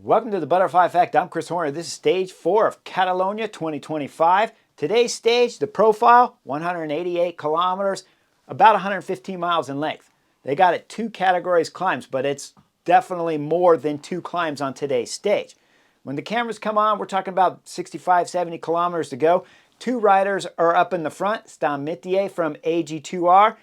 Welcome to the Butterfly Effect. I'm Chris Horner. This is stage 4 of Catalonia 2025. Today's stage, the profile, 188 kilometers, about 115 miles in length. They got it 2 categories climbs, but it's definitely more than 2 climbs on today's stage. When the cameras come on, we're talking about 65, 70 kilometers to go. 2 riders are up in the front, Stan Mittier from AG2R,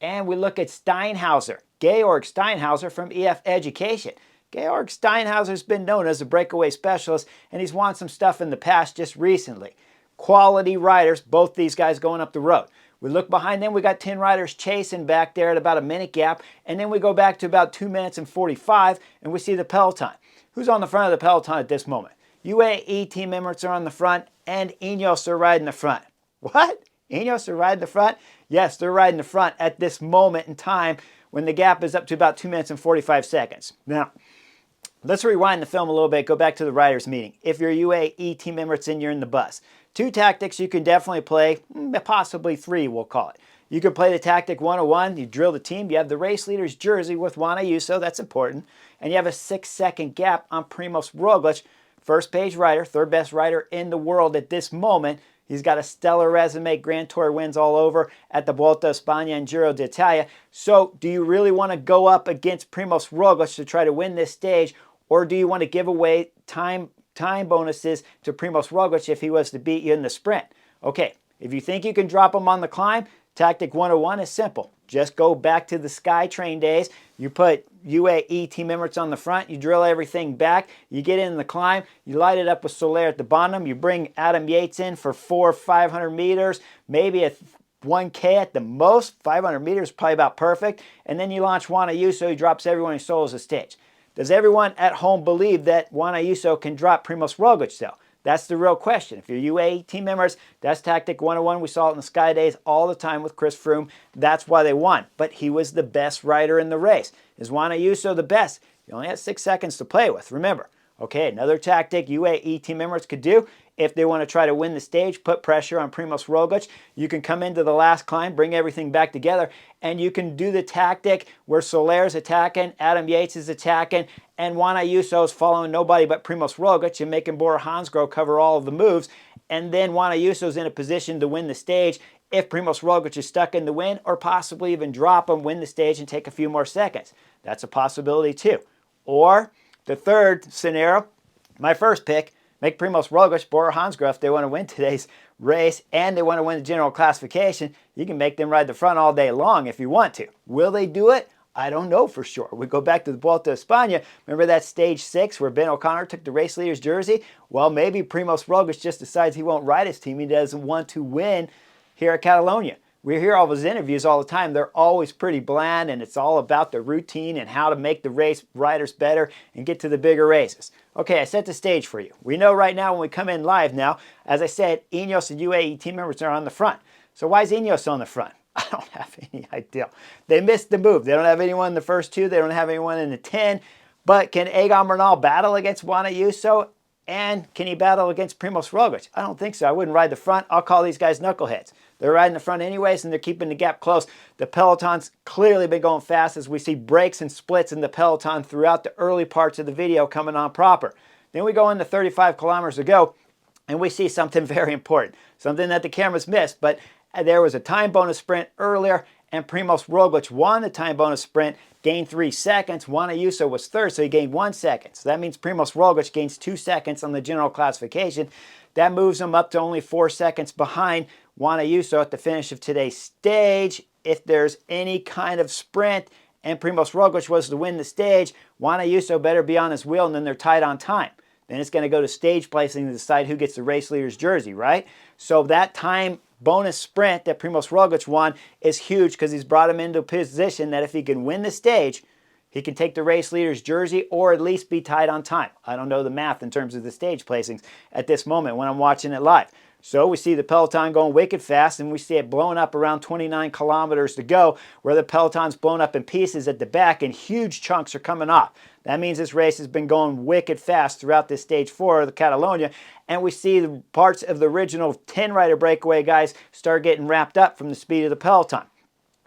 and we look at Steinhauser, Georg Steinhauser from EF Education. Georg Steinhauser's been known as a breakaway specialist, and he's won some stuff in the past just recently. Quality riders, both these guys going up the road. We look behind them, we got 10 riders chasing back there at about a minute gap, and then we go back to about 2 minutes and 45, and we see the Peloton. Who's on the front of the Peloton at this moment? UAE team members are on the front, and Ineos are riding the front. What? Ineos are riding the front? Yes, they're riding the front at this moment in time when the gap is up to about 2 minutes and 45 seconds. Now, let's rewind the film a little bit, go back to the riders meeting. If you're a UAE team member, it's in, you're in the bus. 2 tactics you can definitely play, possibly 3 we'll call it. You can play the tactic 101, you drill the team, you have the race leader's jersey with Juan Ayuso, that's important, and you have a 6-second gap on Primož Roglič, first page rider, 3rd best rider in the world at this moment. He's got a stellar resume, Grand Tour wins all over at the Vuelta a España and Giro d'Italia. So do you really want to go up against Primož Roglič to try to win this stage, or do you want to give away time bonuses to Primož Roglič if he was to beat you in the sprint? Okay, if you think you can drop him on the climb, tactic 101 is simple. Just go back to the SkyTrain days. You put UAE team members on the front, you drill everything back, you get in the climb, you light it up with Soler at the bottom, you bring Adam Yates in for 400 or 500 meters, maybe a 1K at the most, 500 meters probably about perfect, and then you launch Juan Ayuso, he drops everyone, he solos the stage. Does everyone at home believe that Juan Ayuso can drop Primož Roglič though? That's the real question. If you're UAE team members, that's tactic 101. We saw it in the Sky Days all the time with Chris Froome. That's why they won. But he was the best rider in the race. Is Juan Ayuso the best? He only has 6 seconds to play with, remember. Okay, another tactic UAE team members could do if they want to try to win the stage, put pressure on Primož Roglič. You can come into the last climb, bring everything back together, and you can do the tactic where Soler's attacking, Adam Yates is attacking, and Juan Ayuso is following nobody but Primož Roglič and making Bora Hansgrohe cover all of the moves. And then Juan Ayuso is in a position to win the stage if Primož Roglič is stuck in the wind, or possibly even drop him, win the stage, and take a few more seconds. That's a possibility too. Or the third scenario, my first pick, make Primož Roglič, Bora Hansgrohe, if they want to win today's race and they want to win the general classification, you can make them ride the front all day long if you want to. Will they do it? I don't know for sure. We go back to the Vuelta a España. Remember that stage 6 where Ben O'Connor took the race leader's jersey? Well, maybe Primož Roglič just decides he won't ride his team. He doesn't want to win here at Catalonia. We hear all of his interviews all the time. They're always pretty bland, and it's all about the routine and how to make the race riders better and get to the bigger races. Okay, I set the stage for you. We know right now when we come in live now, as I said, Ineos and UAE team members are on the front. So why is Ineos on the front? I don't have any idea. They missed the move. They don't have anyone in the first 2. They don't have anyone in the 10. But can Egan Bernal battle against Juan Ayuso? And can he battle against Primož Roglič? I don't think so. I wouldn't ride the front. I'll call these guys knuckleheads. They're riding the front anyways, and they're keeping the gap close. The Peloton's clearly been going fast as we see breaks and splits in the Peloton throughout the early parts of the video coming on proper. Then we go into 35 kilometers to go, and we see something very important, something that the cameras missed, but there was a time bonus sprint earlier, and Primož Roglič won the time bonus sprint, gained 3 seconds. Juan Ayuso was 3rd, so he gained 1 second. So that means Primož Roglič gains 2 seconds on the general classification. That moves him up to only 4 seconds behind Juan Ayuso at the finish of today's stage. If there's any kind of sprint and Primož Roglič was to win the stage, Juan Ayuso better be on his wheel, and then they're tied on time. Then it's going to go to stage placing to decide who gets the race leader's jersey, right? So that time bonus sprint that Primož Roglič won is huge because he's brought him into a position that if he can win the stage, he can take the race leader's jersey or at least be tied on time. I don't know the math in terms of the stage placings at this moment when I'm watching it live. So we see the Peloton going wicked fast, and we see it blowing up around 29 kilometers to go, where the Peloton's blown up in pieces at the back and huge chunks are coming off. That means this race has been going wicked fast throughout this stage 4 of the Catalonia, and we see the parts of the original 10-rider breakaway guys start getting wrapped up from the speed of the Peloton.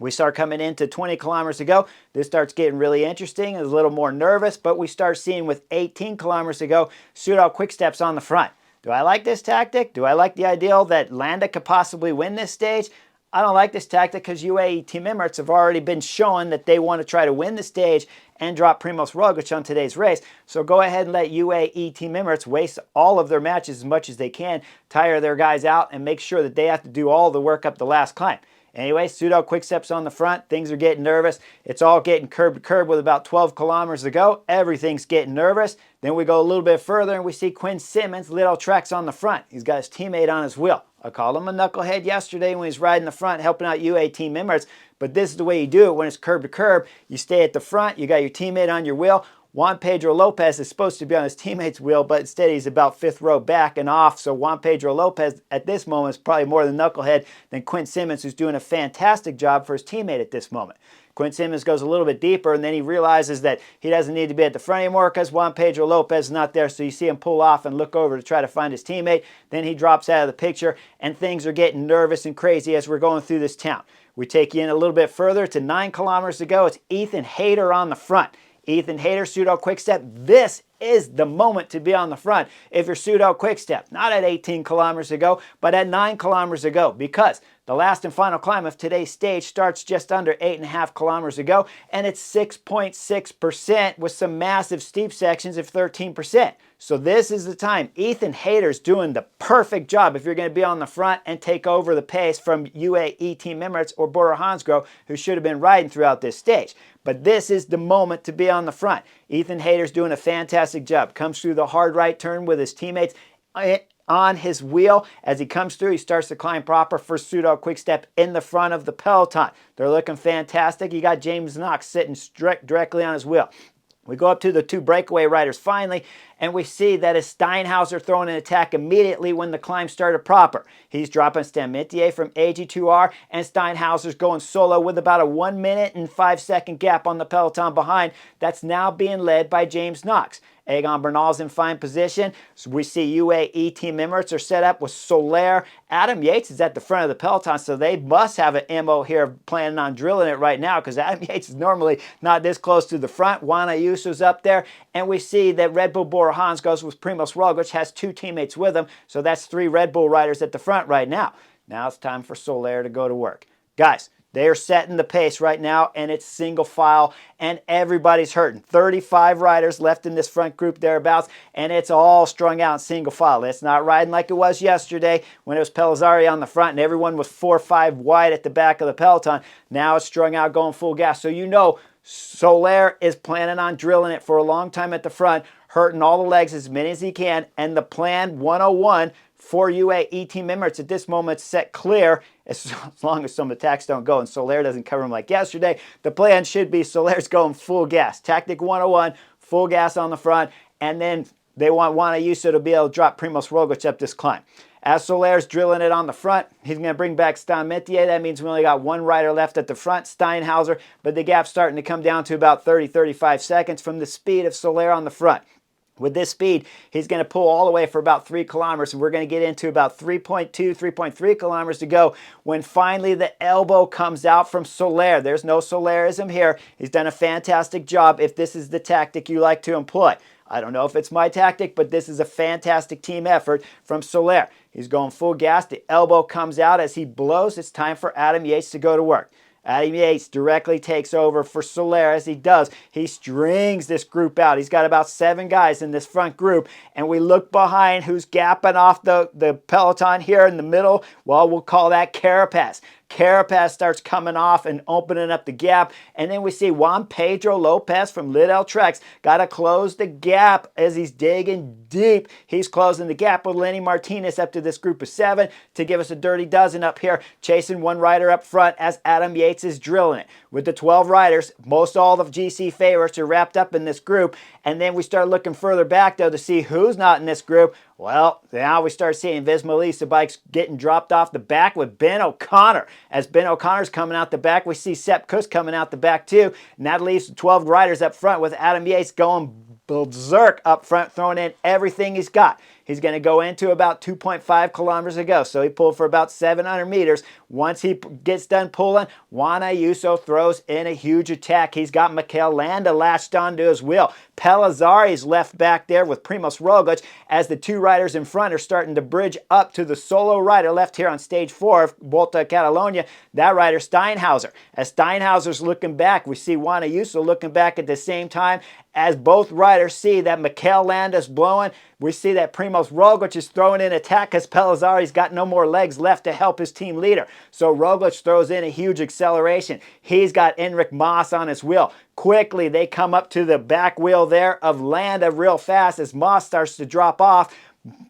We start coming into 20 kilometers to go. This starts getting really interesting. It's a little more nervous, but we start seeing with 18 kilometers to go, Soudal Quick-Steps on the front. Do I like this tactic? Do I like the idea that Landa could possibly win this stage? I don't like this tactic because UAE team Emirates have already been showing that they want to try to win the stage and drop Primož Roglič on today's race. So go ahead and let UAE team Emirates waste all of their matches as much as they can, tire their guys out, and make sure that they have to do all the work up the last climb. Anyway, Soudal Quick-Steps on the front. Things are getting nervous. It's all getting curb to curb with about 12 kilometers to go. Everything's getting nervous. Then we go a little bit further and we see Quinn Simmons, Little Treks on the front. He's got his teammate on his wheel. I called him a knucklehead yesterday when he's riding the front, helping out UAE team members. But this is the way you do it when it's curb to curb. You stay at the front. You got your teammate on your wheel. Juan Pedro Lopez is supposed to be on his teammate's wheel, but instead he's about 5th row back and off. So Juan Pedro Lopez at this moment is probably more the knucklehead than Quinn Simmons, who's doing a fantastic job for his teammate at this moment. Quinn Simmons goes a little bit deeper, and then he realizes that he doesn't need to be at the front anymore because Juan Pedro Lopez is not there. So you see him pull off and look over to try to find his teammate. Then he drops out of the picture, and things are getting nervous and crazy as we're going through this town. We take you in a little bit further to 9 kilometers to go. It's Ethan Hayter on the front. Ethan Hayter, Soudal Quick-Step. This is the moment to be on the front if you're Soudal Quick-Step. Not at 18 kilometers to go, but at 9 kilometers to go, because the last and final climb of today's stage starts just under 8.5 kilometers to go, and it's 6.6% with some massive steep sections of 13%. So this is the time. Ethan Hayter's doing the perfect job if you're going to be on the front and take over the pace from UAE team Emirates or Bora Hansgrohe, who should have been riding throughout this stage. But this is the moment to be on the front. Ethan Hayter's doing a fantastic job. Comes through the hard right turn with his teammates on his wheel. As he comes through, he starts to climb proper for Soudal Quick-Step in the front of the peloton. They're looking fantastic. You got James Knox sitting directly on his wheel. We go up to the 2 breakaway riders finally, and we see that is Steinhauser throwing an attack immediately when the climb started proper. He's dropping Stametier from AG2R, and Steinhauser's going solo with about a 1 minute and 5 second gap on the peloton behind. That's now being led by James Knox. Egan Bernal's in fine position. So we see UAE team Emirates are set up with Soler. Adam Yates is at the front of the peloton, so they must have an MO here planning on drilling it right now, because Adam Yates is normally not this close to the front. Juan Ayuso's up there, and we see that Red Bull Bora Hansgrohe with Primož Roglič has 2 teammates with him, so that's 3 Red Bull riders at the front right now. Now it's time for Soler to go to work. Guys, they are setting the pace right now, and it's single file, and everybody's hurting. 35 riders left in this front group thereabouts, and it's all strung out in single file. It's not riding like it was yesterday when it was Pellizzari on the front and everyone was 4 or 5 wide at the back of the peloton. Now it's strung out going full gas. So you know Soler is planning on drilling it for a long time at the front, hurting all the legs as many as he can, and the plan 101 for UAE team Emirates at this moment set clear, as long as some attacks don't go and Soler doesn't cover him like yesterday. The plan should be Soler's going full gas. Tactic 101, full gas on the front, and then they want Juan Ayuso to be able to drop Primož Roglič up this climb. As Soler's drilling it on the front, he's going to bring back Stametier. That means we only got 1 rider left at the front, Steinhauser, but the gap's starting to come down to about 30-35 seconds from the speed of Soler on the front. With this speed, he's going to pull all the way for about 3 kilometers, and we're going to get into about 3.2, 3.3 kilometers to go when finally the elbow comes out from Soler. There's no Solerism here. He's done a fantastic job if this is the tactic you like to employ. I don't know if it's my tactic, but this is a fantastic team effort from Soler. He's going full gas. The elbow comes out as he blows. It's time for Adam Yates to go to work. Adam Yates directly takes over for Soler. As he does, he strings this group out. He's got about 7 guys in this front group, and we look behind who's gapping off the peloton here in the middle. Well, we'll call that Carapaz. Carapaz starts coming off and opening up the gap, and then we see Juan Pedro Lopez from Lidl Treks got to close the gap as he's digging deep. He's closing the gap with Lenny Martinez up to this group of 7 to give us a dirty dozen up here, chasing 1 rider up front as Adam Yates is drilling it. With the 12 riders, most all of GC favorites are wrapped up in this group, and then we start looking further back, though, to see who's not in this group. Well, now we start seeing Visma bikes getting dropped off the back with Ben O'Connor. As Ben O'Connor's coming out the back, we see Sepp Kuss coming out the back too, and that leaves 12 riders up front with Adam Yates going berserk up front, throwing in everything he's got. He's going to go into about 2.5 kilometers to go. So he pulled for about 700 meters. Once he gets done pulling, Juan Ayuso throws in a huge attack. He's got Mikel Landa lashed onto his wheel. Pellizzari's left back there with Primoz Roglic as the two riders in front are starting to bridge up to the solo rider left here on stage 4 of Volta a Catalunya. That rider, Steinhauser. As Steinhauser's looking back, we see Juan Ayuso looking back at the same time. As both riders see that Mikel Landa's blowing, we see that Primoz Roglic is throwing in attack because Pellizzari's got no more legs left to help his team leader. So Roglic throws in a huge acceleration. He's got Enric Mas on his wheel. Quickly, they come up to the back wheel there of Landa real fast as Mas starts to drop off.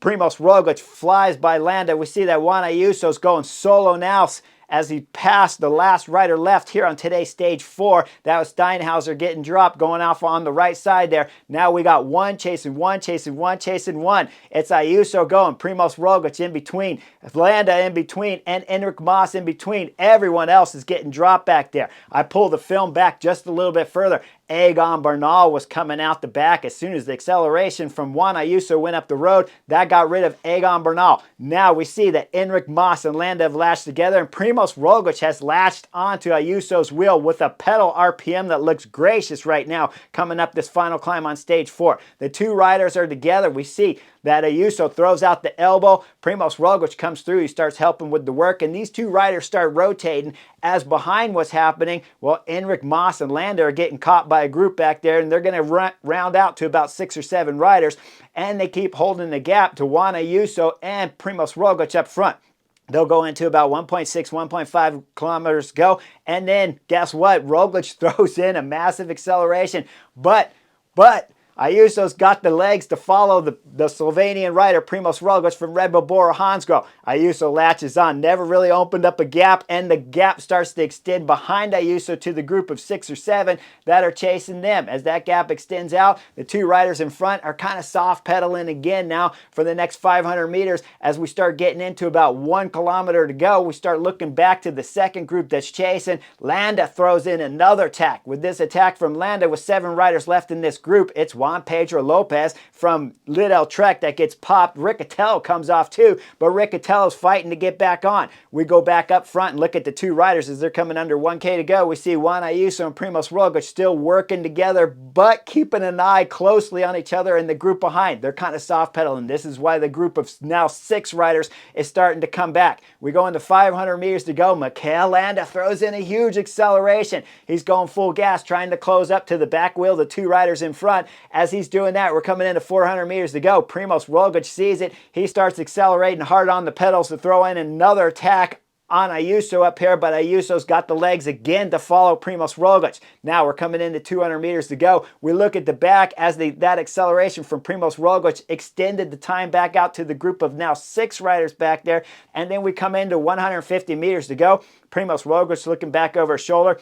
Primoz Roglic flies by Landa. We see that Juan Ayuso's going solo now as he passed the last rider left here on today's stage 4. That was Steinhauser getting dropped, going off on the right side there. Now we got one chasing one, chasing one, chasing one. It's Ayuso going, Primoz Roglic in between, Landa in between, and Enric Mas in between. Everyone else is getting dropped back there. I pulled the film back just a little bit further. Egan Bernal was coming out the back as soon as the acceleration from Juan Ayuso went up the road. That got rid of Egan Bernal. Now we see that Enric Mas and Landa have lashed together, and Primoz Roglic has latched onto Ayuso's wheel with a pedal RPM that looks gracious right now coming up this final climb on stage 4. The two riders are together. We see that Ayuso throws out the elbow. Primoz Roglic comes through. He starts helping with the work, and these two riders start rotating. As behind what's happening, well, Enric Mas and Landa are getting caught by a group back there, and they're going to round out to about 6 or 7 riders, and they keep holding the gap to Juan Ayuso and Primoz Roglic up front. They'll go into about 1.6, 1.5 kilometers to go, and then guess what? Roglic throws in a massive acceleration, but Ayuso's got the legs to follow the Slovenian rider Primoz Roglic from Red Bull Bora Hansgrohe. Ayuso latches on, never really opened up a gap, and the gap starts to extend behind Ayuso to the group of 6 or 7 that are chasing them. As that gap extends out, the two riders in front are kind of soft pedaling again now for the next 500 meters. As we start getting into about 1 kilometer to go, we start looking back to the second group that's chasing. Landa throws in another attack. With this attack from Landa, with 7 riders left in this group, it's Juan Pedro Lopez from Lidl Trek that gets popped. Riccatello comes off too, but Riccatello's fighting to get back on. We go back up front and look at the two riders as they're coming under 1K to go. We see Juan Ayuso and Primoz Roglic still working together, but keeping an eye closely on each other in the group behind. They're kind of soft pedaling. This is why the group of now 6 riders is starting to come back. We go into 500 meters to go. Mikel Landa throws in a huge acceleration. He's going full gas, trying to close up to the back wheel, the 2 riders in front. As he's doing that, we're coming into 400 meters to go. Primoz Roglic sees it. He starts accelerating hard on the pedals to throw in another attack on Ayuso up here, but Ayuso's got the legs again to follow Primoz Roglic. Now we're coming into 200 meters to go. We look at the back as that acceleration from Primoz Roglic extended the time back out to the group of now 6 riders back there. And then we come into 150 meters to go. Primoz Roglic looking back over his shoulder.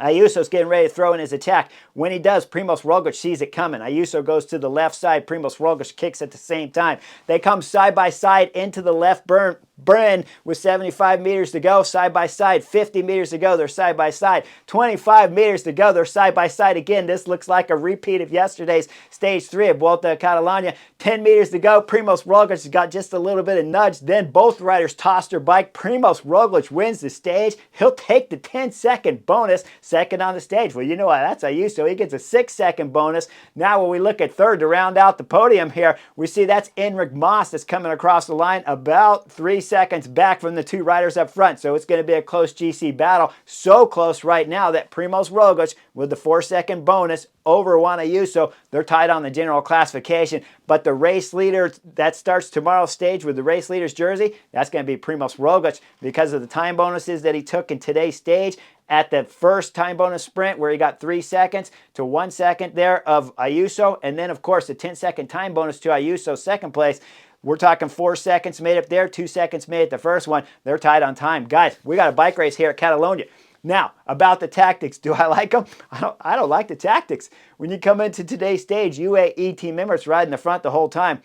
Ayuso's getting ready to throw in his attack. When he does, Primoz Roglic sees it coming. Ayuso goes to the left side. Primoz Roglic kicks at the same time. They come side by side into the left burn with 75 meters to go, side by side. 50 meters to go, they're side by side. 25 meters to go, they're side by side again. This looks like a repeat of yesterday's stage 3 of Volta a Catalunya. 10 meters to go, Primoz Roglic has got just a little bit of nudge. Then both riders toss their bike. Primoz Roglic wins the stage. He'll take the 10-second bonus, second on the stage. Well, you know what? That's Ayuso. He gets a 6-second bonus. Now when we look at third to round out the podium here, we see that's Enric Mas that's coming across the line about 3 seconds back from the 2 riders up front. So it's going to be a close GC battle. So close right now that Primoz Roglic with the 4-second bonus over Juan Ayuso, they're tied on the general classification. But the race leader that starts tomorrow's stage with the race leader's jersey, that's going to be Primoz Roglic because of the time bonuses that he took in today's stage. At the first time bonus sprint where he got 3 seconds to 1 second there of Ayuso, and then of course the 10-second time bonus to Ayuso's second place. We're talking 4 seconds made up there, 2 seconds made at the first one. They're tied on time. Guys, we got a bike race here at Catalonia. Now, about the tactics, do I like them? I don't like the tactics. When you come into today's stage, UAE team members riding the front the whole time.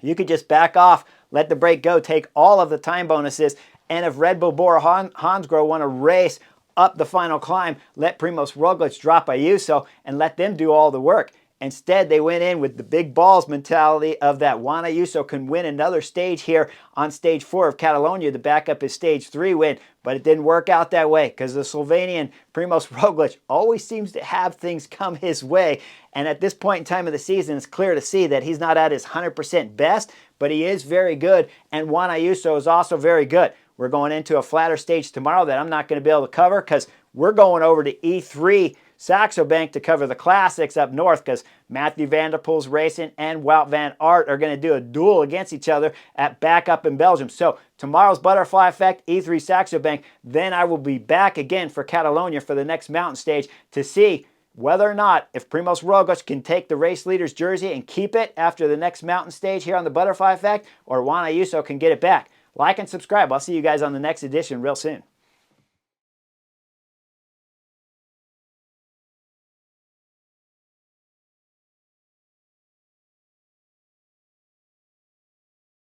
You could just back off, let the brake go, take all of the time bonuses, and if Red Bull Bora Hansgrohe want to race up the final climb, let Primoz Roglic drop Ayuso and let them do all the work. Instead, they went in with the big balls mentality of that Juan Ayuso can win another stage here on stage 4 of Catalonia to back up his stage 3 win. But it didn't work out that way because the Slovenian Primož Roglič always seems to have things come his way. And at this point in time of the season, it's clear to see that he's not at his 100% best, but he is very good. And Juan Ayuso is also very good. We're going into a flatter stage tomorrow that I'm not going to be able to cover because we're going over to E3 Saxo Bank to cover the classics up north because Matthew van der Poel's racing and Wout van Aert are going to do a duel against each other at back up in Belgium. So tomorrow's Butterfly Effect, E3 Saxo Bank. Then I will be back again for Catalonia for the next mountain stage to see whether or not if Primož Roglič can take the race leader's jersey and keep it after the next mountain stage here on the Butterfly Effect, or Juan Ayuso can get it back. Like and subscribe. I'll see you guys on the next edition real soon.